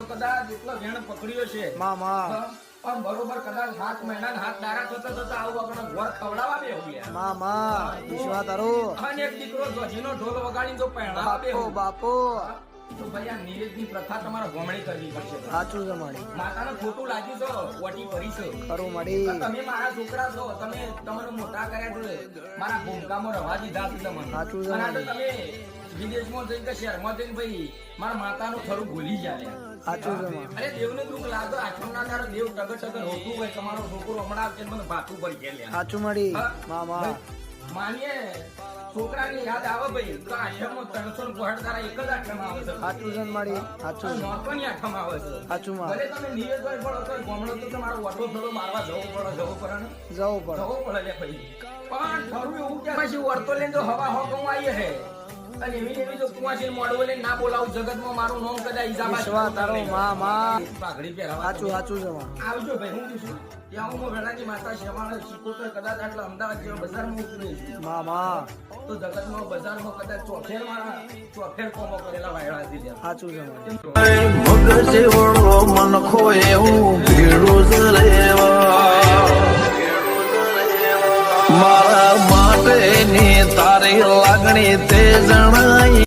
કદાચ એટલો વેણ પકડ્યો છે મામા પણ બરોબર કદાચ 7 મહિના હાથ દારા થતા આવું આપણે ઘર ખવડાવવા બે ગયા મામા વિશ્વા તારો અને એક દીકરો જોજીનો ઢોલ વગાડીને તો પહેણાવા બે બાપો બાપો તો ભાઈ આ નિવેદની પ્રથા તમારે ગોમણી કરવી પડશે સાચું છે માડી માતાને ખોટું લાગ્યું તો વટી ભરી છે ખરું માડી તમે મારા છોકરા છો તમે તમારે મોટા કર્યા છે મારા ભૂમકામાં રવા દીધા છે તમને સાચું છે અને આજે માડી. તમે વિદેશમાં જઈને કે શહેરમાં જઈને ભાઈ મારા માતાનું ખરું ભૂલી જાય સાચું છે માં અરે દેવને દુઃખ લાગે આઠમના દાડે દેવ ટગર ટગર હોતું હોય તમારો છોકરો હમણાં આવશે ને મને ભાતું પડી ગયા સાચું માડી મામા માનીએ છોકરાની યાદ આવે ભાઈ તો આઠમમાં 360 તારા એક જ આઠમ આવે છે સાચું છે માડી સાચું છે નોકરની આઠમ આવે છે સાચું માં ભલે તમે નિવેદ હોય પડો તો ગમણો તો તમારો વટો થોડો મારવા જવું પડે ને જવું પડે જવું પડે લે ભાઈ પણ ખરું એવું કે પછી વર્તો લઈને તો હવા હો કમાઈએ હે અને એવી તો કુવાસી મોડવો લઈને ના બોલાવું જગતમાં મારું નામ કદાચ ઈજાબા વિશ્વા તારો મામા પાઘડી પહેરાવા સાચું સાચું છે માં આવજો ભાઈ હું કીધું ત્યાં હું વેળાની માતા શેવાળ શીખોતર કદાચ આટલા અમદાવાદ જેવા બજારમાં ઉતરી મામા તો જગતમાં બજારમાં કદાચ ચોફેર કોમો કરેલા વાયડા હતી સાચું છે માડી મગજ વળો મન ખોય હું ભેળું જ રહેવા મારા માટે ની તારી લાગણી તે જણાય